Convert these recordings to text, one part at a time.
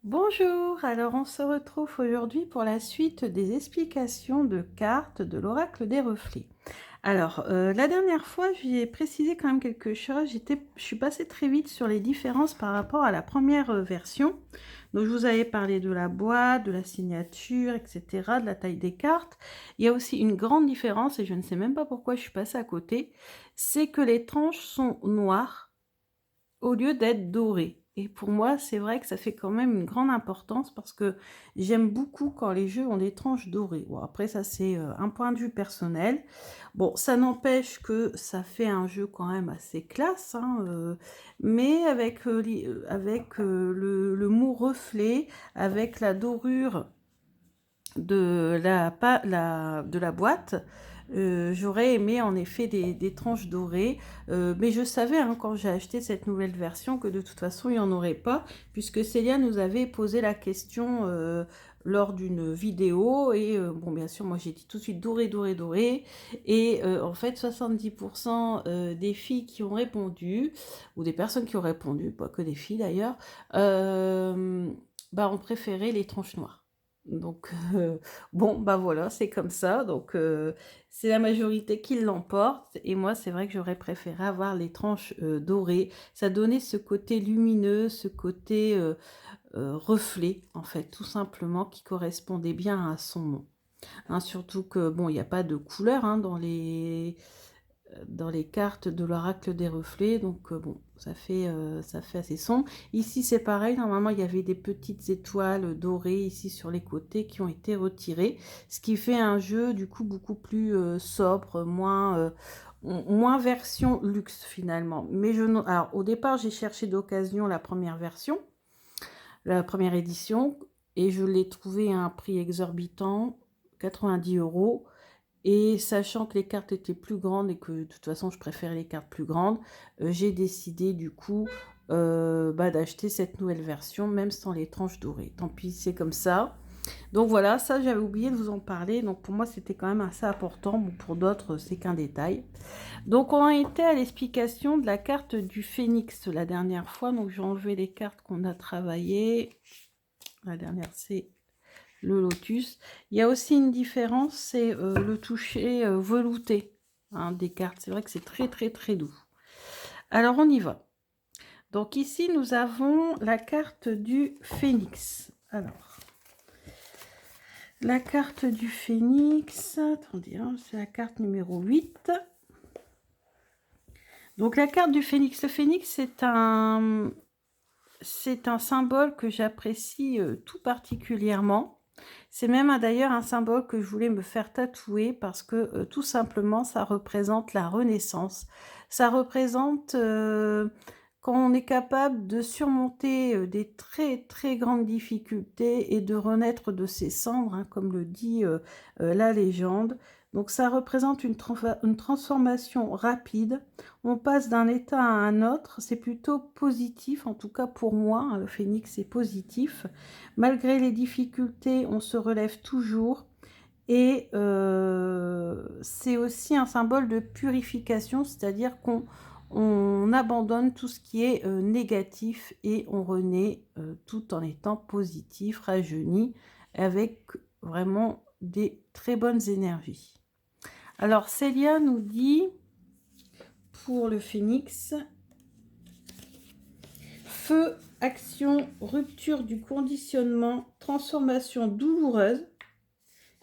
Bonjour, alors on se retrouve aujourd'hui pour la suite des explications de cartes de l'oracle des reflets. Alors, la dernière fois, j'ai précisé quand même quelque chose, je suis passée très vite sur les différences par rapport à la première version. Donc, je vous avais parlé de la boîte, de la signature, etc., de la taille des cartes. Il y a aussi une grande différence, et je ne sais même pas pourquoi je suis passée à côté, c'est que les tranches sont noires au lieu d'être doré. Et pour moi, c'est vrai que ça fait quand même une grande importance parce que j'aime beaucoup quand les jeux ont des tranches dorées. Bon, après, ça, c'est un point de vue personnel. Bon, ça n'empêche que ça fait un jeu quand même assez classe, hein, mais avec, le mot reflet, avec la dorure de la boîte. J'aurais aimé en effet des tranches dorées, mais je savais hein, quand j'ai acheté cette nouvelle version que de toute façon il n'y en aurait pas, puisque Célia nous avait posé la question lors d'une vidéo, et bon bien sûr moi j'ai dit tout de suite doré, doré, doré, et en fait 70% des filles qui ont répondu, ou des personnes qui ont répondu, pas que des filles d'ailleurs, bah, ont préféré les tranches noires. Donc, bon, bah voilà, c'est comme ça. Donc, c'est la majorité qui l'emporte. Et moi, c'est vrai que j'aurais préféré avoir les tranches dorées. Ça donnait ce côté lumineux, ce côté reflet, en fait, tout simplement, qui correspondait bien à son nom. Hein, surtout que, bon, il n'y a pas de couleur hein, dans les cartes de l'oracle des reflets, donc bon, ça fait assez sombre. Ici, c'est pareil, normalement, il y avait des petites étoiles dorées ici sur les côtés qui ont été retirées, ce qui fait un jeu, du coup, beaucoup plus sobre, moins version luxe, finalement. Mais alors, au départ, j'ai cherché d'occasion la première version, la première édition, et je l'ai trouvée à un prix exorbitant, 90 euros. Et sachant que les cartes étaient plus grandes et que de toute façon je préfère les cartes plus grandes, j'ai décidé du coup bah, d'acheter cette nouvelle version, même sans les tranches dorées. Tant pis, c'est comme ça. Donc voilà, ça j'avais oublié de vous en parler. Donc pour moi c'était quand même assez important. Bon, pour d'autres c'est qu'un détail. Donc on a été à l'explication de la carte du phénix la dernière fois. Donc j'ai enlevé les cartes qu'on a travaillées. La dernière c'est le lotus. Il y a aussi une différence, c'est le toucher velouté hein, des cartes. C'est vrai que c'est très très très doux. Alors on y va. Donc ici nous avons la carte du phénix. Alors, la carte du phénix, attendez, hein, c'est la carte numéro 8. Donc la carte du phénix, le phénix c'est un symbole que j'apprécie tout particulièrement. C'est même d'ailleurs un symbole que je voulais me faire tatouer parce que tout simplement ça représente la renaissance. Ça représente quand on est capable de surmonter des très très grandes difficultés et de renaître de ses cendres, hein, comme le dit la légende. Donc ça représente une transformation rapide. On passe d'un état à un autre. C'est plutôt positif, en tout cas pour moi. Hein, le phénix est positif. Malgré les difficultés, on se relève toujours. Et c'est aussi un symbole de purification, c'est-à-dire qu'on abandonne tout ce qui est négatif et on renaît tout en étant positif, rajeuni, avec vraiment des très bonnes énergies. Alors Célia nous dit, pour le phénix, feu, action, rupture du conditionnement, transformation douloureuse,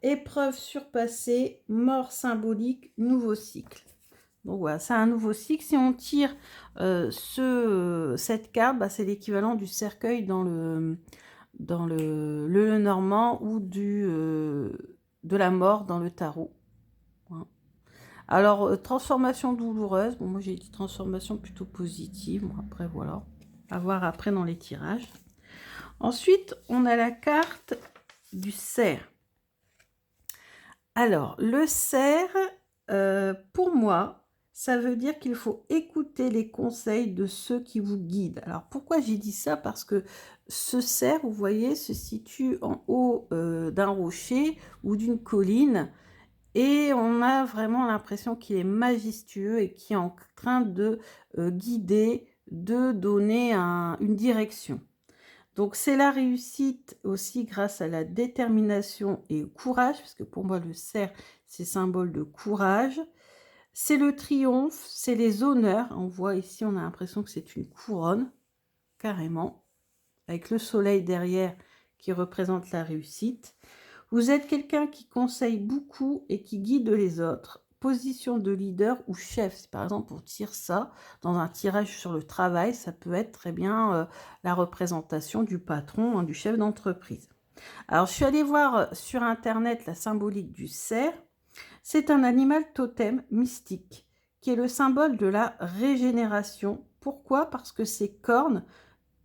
épreuve surpassée, mort symbolique, nouveau cycle. Donc voilà, c'est un nouveau cycle. Si on tire cette carte, bah, c'est l'équivalent du cercueil dans le Normand ou de la mort dans le tarot. Voilà. Alors, transformation douloureuse. Bon, moi j'ai dit transformation plutôt positive. Bon, après, voilà. À voir après dans les tirages. Ensuite, on a la carte du cerf. Alors, le cerf, pour moi, ça veut dire qu'il faut écouter les conseils de ceux qui vous guident. Alors, pourquoi j'ai dit ça? Parce que ce cerf, vous voyez, se situe en haut d'un rocher ou d'une colline et on a vraiment l'impression qu'il est majestueux et qu'il est en train de guider, de donner une direction. Donc, c'est la réussite aussi grâce à la détermination et au courage, parce que pour moi, le cerf, c'est symbole de courage. C'est le triomphe, c'est les honneurs. On voit ici, on a l'impression que c'est une couronne, carrément, avec le soleil derrière qui représente la réussite. Vous êtes quelqu'un qui conseille beaucoup et qui guide les autres. Position de leader ou chef. Si par exemple on tire ça dans un tirage sur le travail, ça peut être très bien la représentation du patron, hein, du chef d'entreprise. Alors je suis allée voir sur internet la symbolique du cerf. C'est un animal totem mystique qui est le symbole de la régénération. Pourquoi? Parce que ses cornes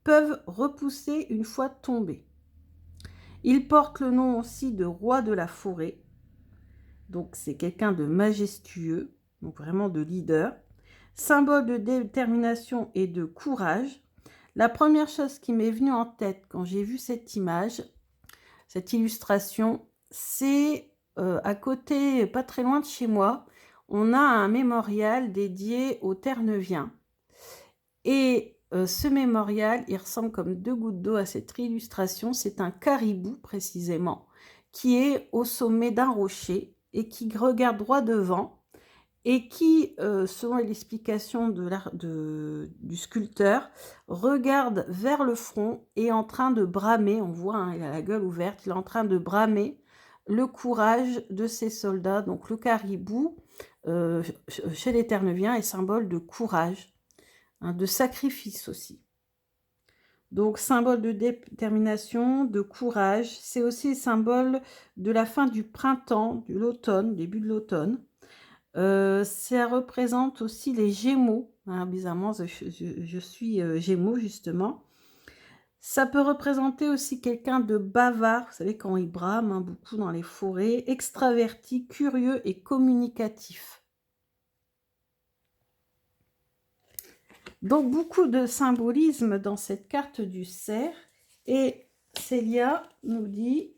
peuvent repousser une fois tombées. Il porte le nom aussi de roi de la forêt. Donc c'est quelqu'un de majestueux, donc vraiment de leader. Symbole de détermination et de courage. La première chose qui m'est venue en tête quand j'ai vu cette image, cette illustration, c'est à côté, pas très loin de chez moi, on a un mémorial dédié aux Terre-Neuviens. Et ce mémorial, il ressemble comme deux gouttes d'eau à cette illustration. C'est un caribou, précisément, qui est au sommet d'un rocher et qui regarde droit devant et qui, selon l'explication du sculpteur, regarde vers le front et est en train de bramer, on voit, hein, il a la gueule ouverte, il est en train de bramer le courage de ses soldats. Donc le caribou, chez les Terre-Neuviens, est symbole de courage, hein, de sacrifice aussi. Donc symbole de détermination, de courage, c'est aussi symbole de la fin du printemps, de l'automne, début de l'automne. Ça représente aussi les Gémeaux, hein, bizarrement je suis Gémeaux justement. Ça peut représenter aussi quelqu'un de bavard, vous savez quand il brame, hein, beaucoup dans les forêts, extraverti, curieux et communicatif. Donc beaucoup de symbolisme dans cette carte du cerf, et Célia nous dit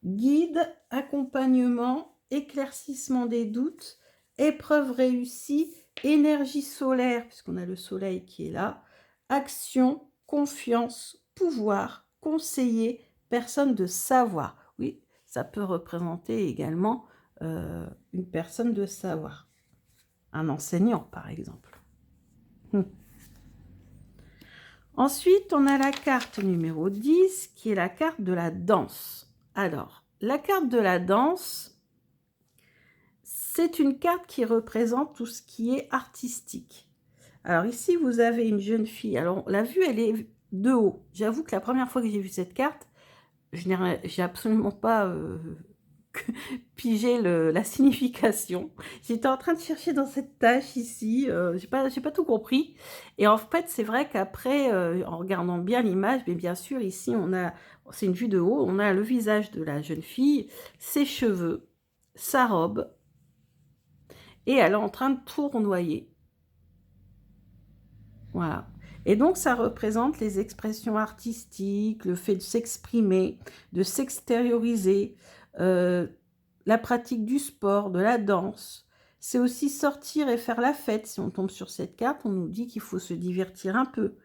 guide, accompagnement, éclaircissement des doutes, épreuve réussie, énergie solaire, puisqu'on a le soleil qui est là, action, confiance, pouvoir, conseiller, personne de savoir. Oui, ça peut représenter également une personne de savoir. Un enseignant, par exemple. Ensuite, on a la carte numéro 10, qui est la carte de la danse. Alors, la carte de la danse, c'est une carte qui représente tout ce qui est artistique. Alors ici, vous avez une jeune fille. Alors, la vue, elle est de haut. J'avoue que la première fois que j'ai vu cette carte, je n'ai absolument pas pigé la signification. J'étais en train de chercher dans cette tâche ici, j'ai pas tout compris. Et en fait, c'est vrai qu'après, en regardant bien l'image, mais bien sûr, ici, c'est une vue de haut, on a le visage de la jeune fille, ses cheveux, sa robe, et elle est en train de tournoyer. Voilà. Et donc, ça représente les expressions artistiques, le fait de s'exprimer, de s'extérioriser, la pratique du sport, de la danse. C'est aussi sortir et faire la fête. Si on tombe sur cette carte, on nous dit qu'il faut se divertir un peu.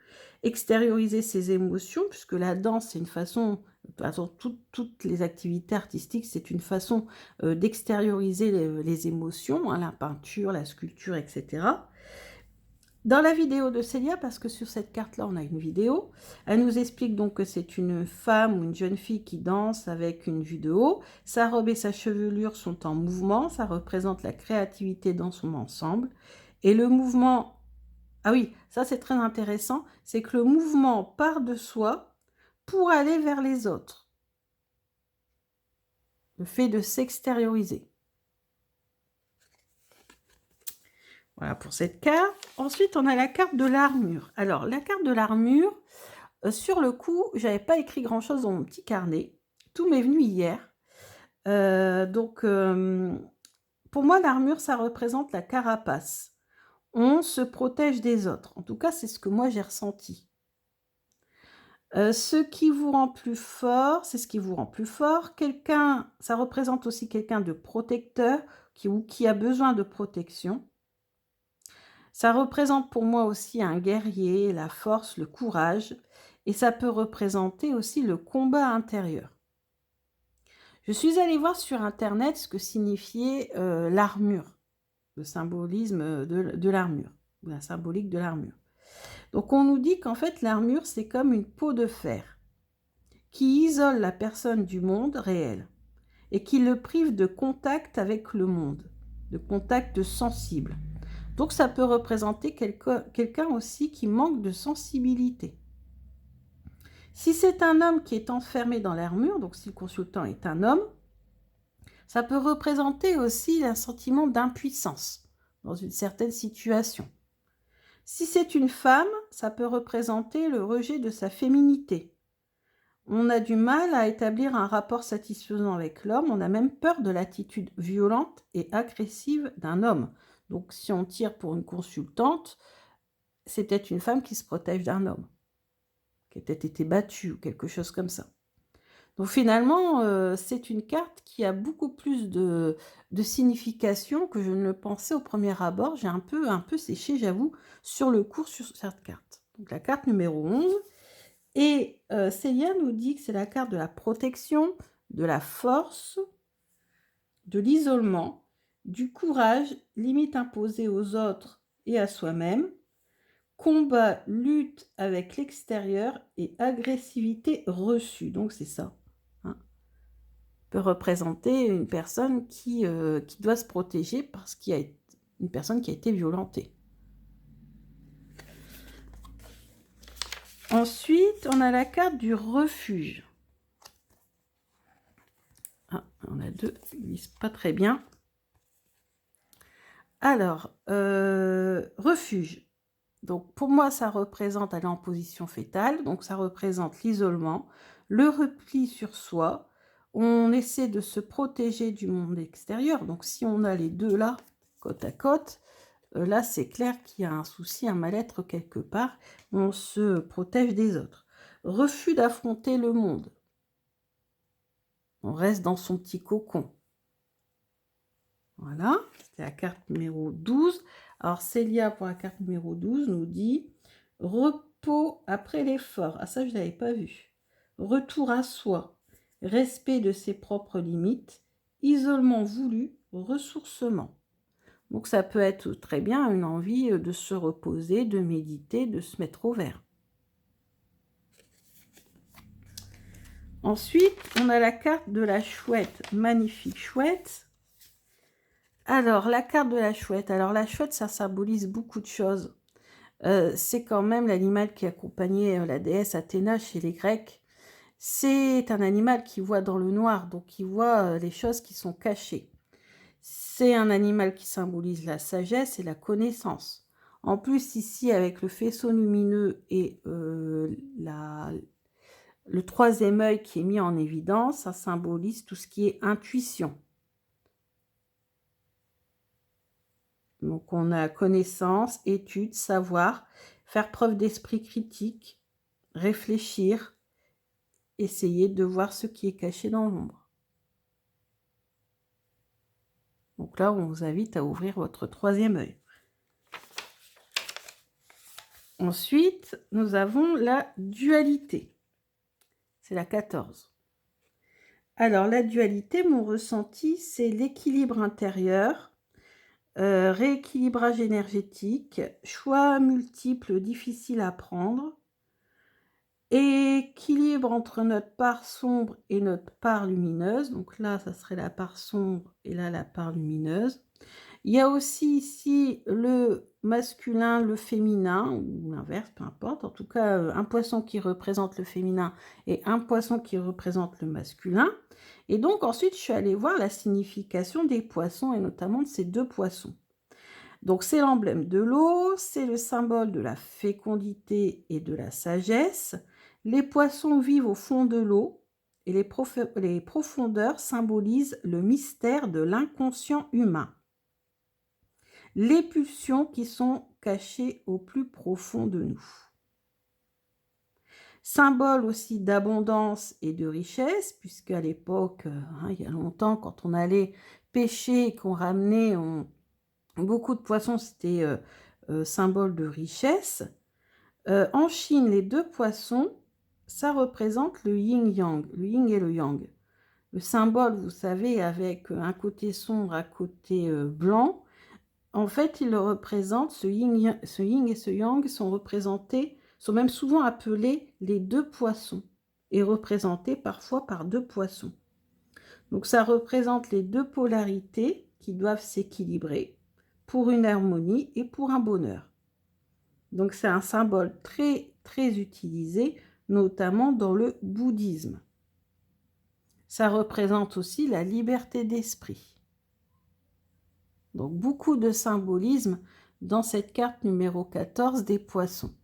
Extérioriser ses émotions, puisque la danse, c'est une façon, toutes les activités artistiques, c'est une façon d'extérioriser les émotions, hein, la peinture, la sculpture, etc. Dans la vidéo de Célia, parce que sur cette carte-là, on a une vidéo, elle nous explique donc que c'est une femme ou une jeune fille qui danse avec une vue de haut. Sa robe et sa chevelure sont en mouvement, ça représente la créativité dans son ensemble. Et le mouvement, ah oui, ça c'est très intéressant, c'est que le mouvement part de soi pour aller vers les autres. Le fait de s'extérioriser. Voilà pour cette carte. Ensuite, on a la carte de l'armure. Alors, la carte de l'armure, sur le coup, je n'avais pas écrit grand-chose dans mon petit carnet. Tout m'est venu hier. Pour moi, l'armure, ça représente la carapace. On se protège des autres. En tout cas, c'est ce que moi, j'ai ressenti. Ce qui vous rend plus fort, c'est ce qui vous rend plus fort. Quelqu'un, ça représente aussi quelqu'un de protecteur qui a besoin de protection. Ça représente pour moi aussi un guerrier, la force, le courage, et ça peut représenter aussi le combat intérieur. Je suis allée voir sur internet ce que signifiait l'armure, le symbolisme de l'armure, la symbolique de l'armure. Donc on nous dit qu'en fait l'armure c'est comme une peau de fer qui isole la personne du monde réel et qui le prive de contact avec le monde, de contact sensible. Donc ça peut représenter quelqu'un aussi qui manque de sensibilité. Si c'est un homme qui est enfermé dans l'armure, donc si le consultant est un homme, ça peut représenter aussi un sentiment d'impuissance dans une certaine situation. Si c'est une femme, ça peut représenter le rejet de sa féminité. On a du mal à établir un rapport satisfaisant avec l'homme, on a même peur de l'attitude violente et agressive d'un homme. Donc si on tire pour une consultante, c'est peut-être une femme qui se protège d'un homme, qui a peut-être été battue ou quelque chose comme ça. Donc finalement, c'est une carte qui a beaucoup plus de signification que je ne le pensais au premier abord. J'ai un peu séché, j'avoue, sur le cours sur cette carte. Donc la carte numéro 11. Et Célia nous dit que c'est la carte de la protection, de la force, de l'isolement, du courage, limite imposée aux autres et à soi-même, combat, lutte avec l'extérieur et agressivité reçue. Donc c'est ça. Hein. Peut représenter une personne qui doit se protéger parce qu'il y a une personne qui a été violentée. Ensuite, on a la carte du refuge. Ah, on a deux, ils lisent pas très bien. Alors, refuge. Donc, pour moi, ça représente aller en position fétale. Donc, ça représente l'isolement, le repli sur soi. On essaie de se protéger du monde extérieur. Donc, si on a les deux là, côte à côte, là, c'est clair qu'il y a un souci, un mal-être quelque part. On se protège des autres. Refus d'affronter le monde. On reste dans son petit cocon. Voilà, c'était la carte numéro 12. Alors, Célia, pour la carte numéro 12, nous dit « Repos après l'effort ». Ah, ça, je ne l'avais pas vu. Retour à soi, respect de ses propres limites, isolement voulu, ressourcement. Donc, ça peut être très bien une envie de se reposer, de méditer, de se mettre au vert. Ensuite, on a la carte de la chouette, magnifique chouette. Alors, la carte de la chouette. Alors, la chouette, ça symbolise beaucoup de choses. C'est quand même l'animal qui accompagnait la déesse Athéna chez les Grecs. C'est un animal qui voit dans le noir, donc qui voit les choses qui sont cachées. C'est un animal qui symbolise la sagesse et la connaissance. En plus, ici, avec le faisceau lumineux et le troisième œil qui est mis en évidence, ça symbolise tout ce qui est intuition. Donc, on a connaissance, étude, savoir, faire preuve d'esprit critique, réfléchir, essayer de voir ce qui est caché dans l'ombre. Donc là, on vous invite à ouvrir votre troisième œil. Ensuite, nous avons la dualité. C'est la 14. Alors, la dualité, mon ressenti, c'est l'équilibre intérieur, rééquilibrage énergétique, choix multiples difficiles à prendre, équilibre entre notre part sombre et notre part lumineuse. Donc là, ça serait la part sombre et là, la part lumineuse. Il y a aussi ici le masculin, le féminin, ou l'inverse, peu importe. En tout cas, un poisson qui représente le féminin et un poisson qui représente le masculin. Et donc, ensuite, je suis allée voir la signification des poissons et notamment de ces deux poissons. Donc, c'est l'emblème de l'eau, c'est le symbole de la fécondité et de la sagesse. Les poissons vivent au fond de l'eau et les profondeurs symbolisent le mystère de l'inconscient humain. Les pulsions qui sont cachées au plus profond de nous. Symbole aussi d'abondance et de richesse, puisqu'à l'époque, il y a longtemps, quand on allait pêcher et qu'on ramenait beaucoup de poissons, c'était symbole de richesse. En Chine, les 2 poissons, ça représente le yin-yang, le yin et le yang. Le symbole, vous savez, avec un côté sombre, un côté blanc, en fait, il le représente, ce yin et ce yang sont représentés, sont même souvent appelés les 2 poissons, et représentés parfois par 2 poissons. Donc ça représente les 2 polarités qui doivent s'équilibrer pour une harmonie et pour un bonheur. Donc c'est un symbole très très utilisé, notamment dans le bouddhisme. Ça représente aussi la liberté d'esprit. Donc beaucoup de symbolisme dans cette carte numéro 14 des poissons.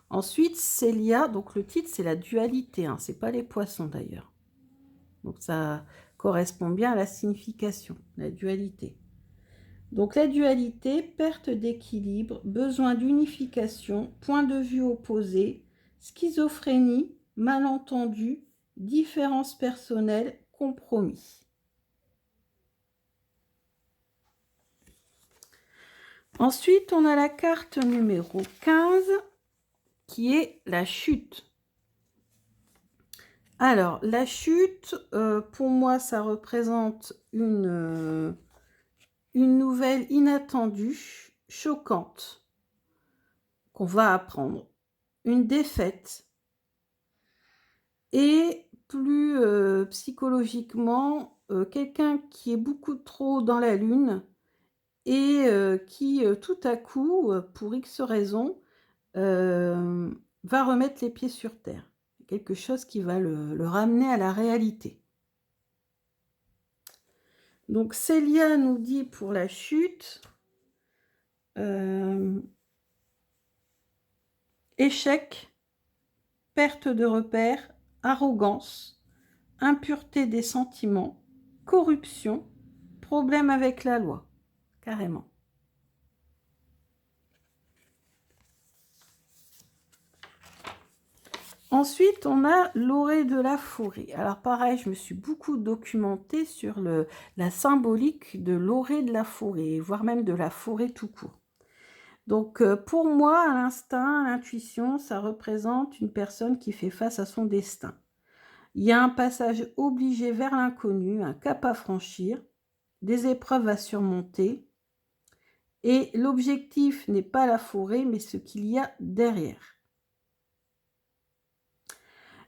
Ensuite, Célia, donc le titre c'est la dualité, hein, c'est pas les poissons d'ailleurs. Donc ça correspond bien à la signification, la dualité. Donc la dualité, perte d'équilibre, besoin d'unification, point de vue opposé, schizophrénie, malentendu, différence personnelle, compromis. Ensuite, on a la carte numéro 15 qui est la chute. Alors, la chute, pour moi, ça représente une nouvelle inattendue, choquante, qu'on va apprendre. Une défaite. Et plus psychologiquement, quelqu'un qui est beaucoup trop dans la lune et qui, tout à coup, pour X raisons, va remettre les pieds sur terre. Quelque chose qui va le ramener à la réalité. Donc Célia nous dit pour la chute, échec, perte de repères, arrogance, impureté des sentiments, corruption, problème avec la loi, carrément. Ensuite, on a l'orée de la forêt. Alors pareil, je me suis beaucoup documentée sur la symbolique de l'orée de la forêt, voire même de la forêt tout court. Donc pour moi, à l'instinct, à l'intuition, ça représente une personne qui fait face à son destin. Il y a un passage obligé vers l'inconnu, un cap à franchir, des épreuves à surmonter. Et l'objectif n'est pas la forêt, mais ce qu'il y a derrière.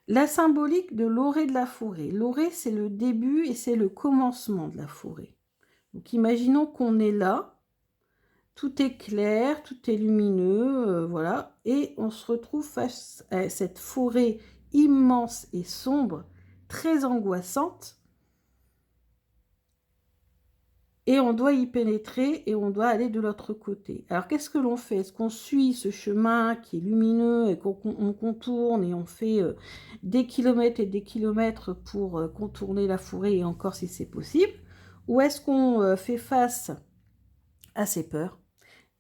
La symbolique de l'orée de la forêt. L'orée, c'est le début et c'est le commencement de la forêt. Donc imaginons qu'on est là, tout est clair, tout est lumineux, voilà, et on se retrouve face à cette forêt immense et sombre, très angoissante, et on doit y pénétrer et on doit aller de l'autre côté. Alors qu'est-ce que l'on fait? Est-ce qu'on suit ce chemin qui est lumineux et qu'on contourne et on fait des kilomètres et des kilomètres pour contourner la forêt et encore si c'est possible? Ou est-ce qu'on fait face à ses peurs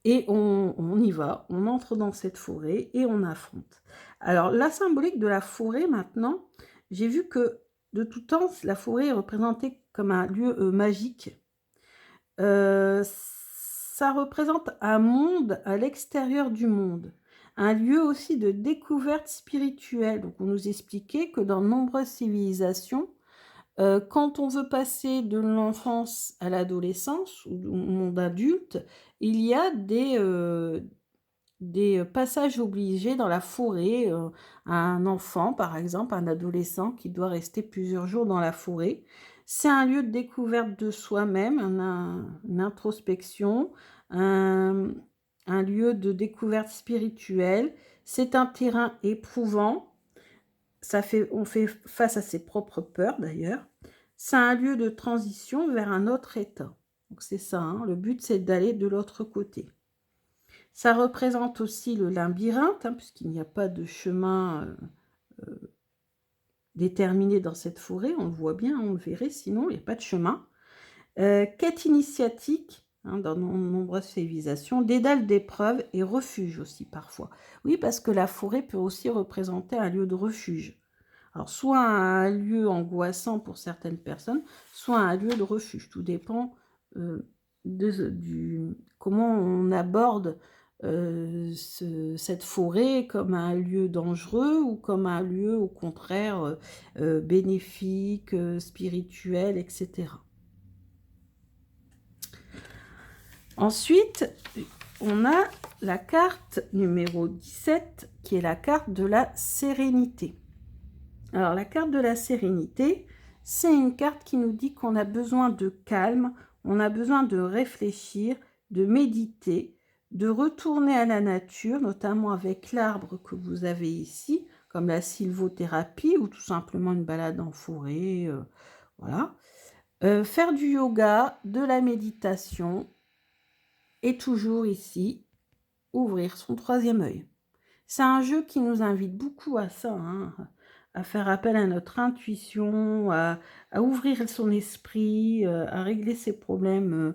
et on y va, on entre dans cette forêt et on affronte? Alors la symbolique de la forêt maintenant, j'ai vu que de tout temps la forêt est représentée comme un lieu magique. Ça représente un monde à l'extérieur du monde, un lieu aussi de découverte spirituelle. Donc on nous expliquait que dans de nombreuses civilisations, quand on veut passer de l'enfance à l'adolescence ou au monde adulte, il y a des passages obligés dans la forêt. Un enfant, par exemple, un adolescent qui doit rester plusieurs jours dans la forêt. C'est un lieu de découverte de soi-même, une introspection, un lieu de découverte spirituelle. C'est un terrain éprouvant. On fait face à ses propres peurs d'ailleurs. C'est un lieu de transition vers un autre état. Donc c'est ça, hein, le but c'est d'aller de l'autre côté. Ça représente aussi le labyrinthe, hein, puisqu'il n'y a pas de chemin déterminé dans cette forêt. On le voit bien, on le verrait, sinon il n'y a pas de chemin. Quête initiatique, hein, dans de nombreuses civilisations, dédale d'épreuves et refuge aussi parfois. Oui, parce que la forêt peut aussi représenter un lieu de refuge. Alors, soit un lieu angoissant pour certaines personnes, soit un lieu de refuge. Tout dépend comment on aborde cette forêt comme un lieu dangereux ou comme un lieu au contraire bénéfique, spirituel, etc. Ensuite, on a la carte numéro 17 qui est la carte de la sérénité. Alors la carte de la sérénité, c'est une carte qui nous dit qu'on a besoin de calme, on a besoin de réfléchir, de méditer, de retourner à la nature, notamment avec l'arbre que vous avez ici, comme la sylvothérapie ou tout simplement une balade en forêt, voilà. Faire du yoga, de la méditation, et toujours ici, ouvrir son troisième œil. C'est un jeu qui nous invite beaucoup à ça, hein, à faire appel à notre intuition, à ouvrir son esprit, à régler ses problèmes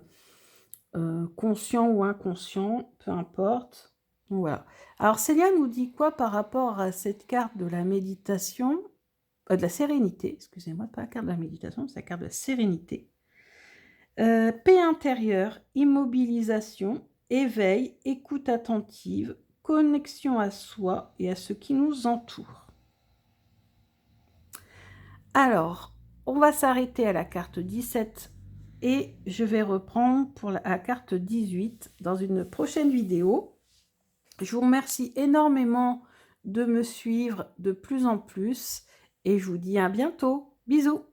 conscients ou inconscients, peu importe. Donc, voilà. Alors Célia nous dit quoi par rapport à cette carte de la méditation, de la sérénité, excusez-moi, pas la carte de la méditation, c'est la carte de la sérénité. Paix intérieure, immobilisation, éveil, écoute attentive, connexion à soi et à ce qui nous entoure. Alors, on va s'arrêter à la carte 17 et je vais reprendre pour la carte 18 dans une prochaine vidéo. Je vous remercie énormément de me suivre de plus en plus et je vous dis à bientôt. Bisous!